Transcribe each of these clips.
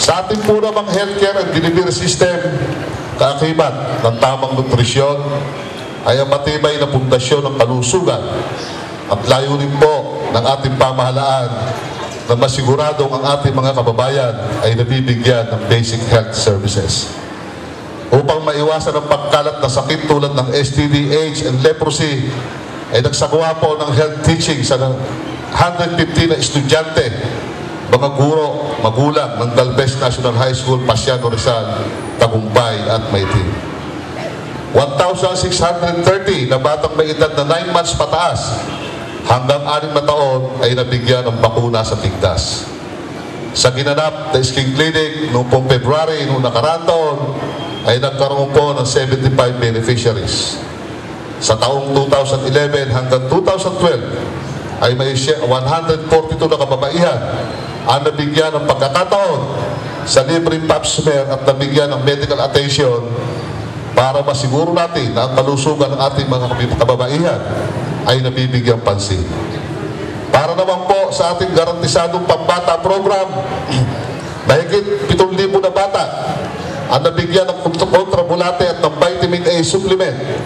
Sa ating po namang healthcare and delivery system, kaakibat ng tamang nutrisyon ay ang matibay na pundasyon ng kalusugan at layunin po ng ating pamahalaan na masiguradong ang ating mga kababayan ay nabibigyan ng basic health services. Upang maiwasan ang pagkalat na sakit tulad ng STD, AIDS, and leprosy, ay nagsagawa po ng health teaching sa 150 na estudyante, mga guro, magulang ng Galvez National High School, Pasiano Rizal, Tagumpay at Maytin. 1,630 na batang may edad na 9 months pataas hanggang 6 na taon ay nabigyan ng bakuna sa tigdas. Sa ginanap na skin clinic noong pong February noong nakaraan taon ay nagkaroon po ng 75 beneficiaries. Sa taong 2011 hanggang 2012 ay may 142 na kababaihan ang nabigyan ng pagkakataon sa libreng pap smear at nabigyan ng medical attention para masiguro natin na ang kalusugan ng ating mga kababaihan ay nabibigyan pansin. Para naman po sa ating garantisadong pambata program, mahigit 7,000 na bata ang nabigyan ng kontrabulate at ng vitamin A supplement.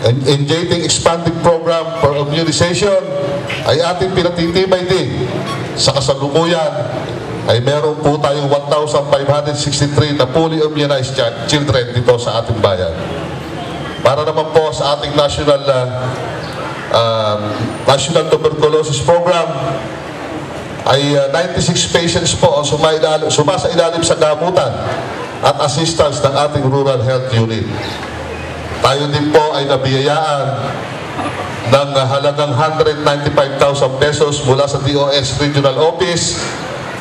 Engaging expanding program for immunization ay ating pinatitibay din. Sa kasalukuyan ay meron po tayong 1,563 na fully immunized children dito sa ating bayan. Para naman po sa ating National Tuberculosis Program ay 96 patients po ang sumasailalim sa gamutan at assistance ng ating Rural Health Unit. Tayo din po ay nabiyayaan ng halagang 195,000 pesos mula sa DOH Regional Office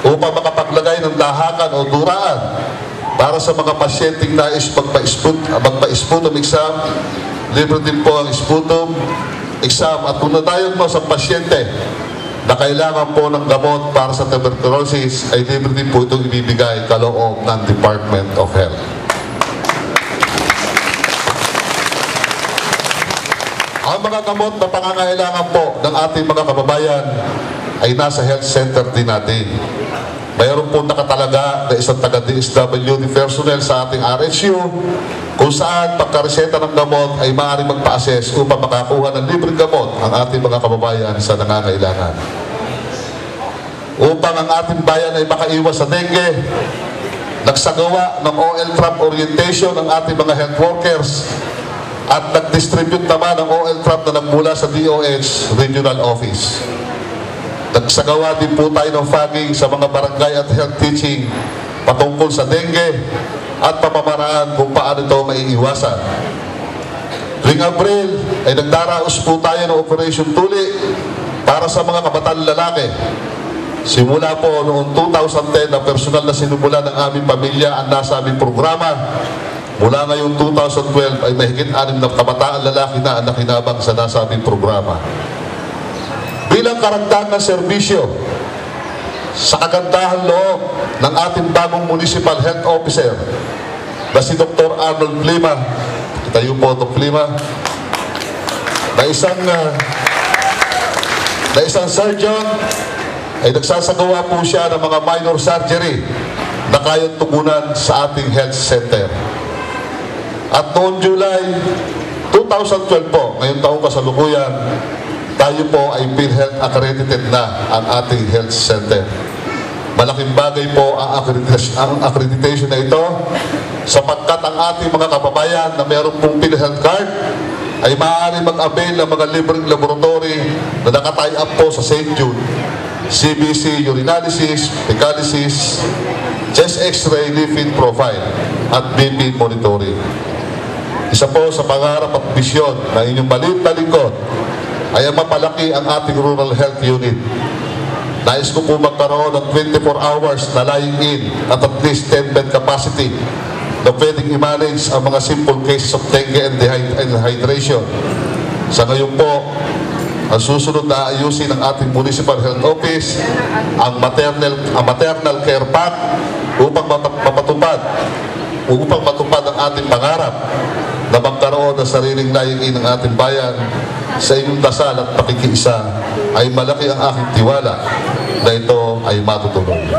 upang makapaglagay ng dahakan o duraan para sa mga pasyenteng nais magpa-sputum exam. Libre din po ang sputum exam at kung na-diagnose ang pasyente na kailangan po ng gamot para sa tuberculosis ay libre din po itong ibibigay kaloob ng Department of Health. Ang mga gamot na pangangailangan po ng ating mga kababayan ay nasa health center din natin. Mayroon po nakatalaga na isang taga-DSWD personnel sa ating RHU kung saan pagkareseta ng gamot ay maaaring magpa-assess upang makakuha ng libreng gamot ang ating mga kababayan sa nangangailangan. Upang ang ating bayan ay makaiwas sa dengue, nagsagawa ng OL-TRAP orientation ng ating mga health workers at nag-distribute naman ng OL-TRAP na nagmula sa DOH Regional Office. Nagsagawa din po tayo ng fogging sa mga barangay at health teaching patungkol sa dengue at pamamaraan kung paano ito maiiwasan. Tuwing Abril ay nagdaraos po tayo ng Operation Tuli para sa mga kabataan lalaki. Simula po noong 2010 na personal na sinumulan ng aming pamilya ang nasabing programa. Mula ngayong 2012 ay mahigit 6 na kabataan lalaki na ang nakinabang sa nasabing programa. Bilang karagdagang serbisyo sa kagandahan loob ng ating bagong Municipal Health Officer na si Dr. Arnold Plima, tayo po Dr. Plima, na isang surgeon ay nagsasagawa po siya ng mga minor surgery na kayang tugunan sa ating health center. At noong July 2012 po, ngayong taong kasalukuyan, tayo po ay PhilHealth accredited na ang ating health center. Malaking bagay po ang accreditation na ito sapagkat ang ating mga kababayan na mayroon pong PhilHealth card ay maaari mag-avail ng mga libreng laboratory na nakatie up po sa St. Jude, CBC urinalysis, fecalysis, chest x-ray, lipid profile at BP monitoring. Isa po sa pangarap at misyon na inyong maliit na lingkod ay ang mapalaki ang ating Rural Health Unit. Nais ko po magkaroon ng 24 hours na lying in at least 10 bed capacity na pwedeng i-manage ang mga simple cases of dengue and dehydration. Sa ngayon po, ang susunod na ayusin ng ating Municipal Health Office ang maternal care pack upang matupad ang ating pangarap na magkaroon ng sariling lying-in ng ating bayan. Sa inyong dasal at pakikiisa ay malaki ang aking tiwala na ito ay matutuloy.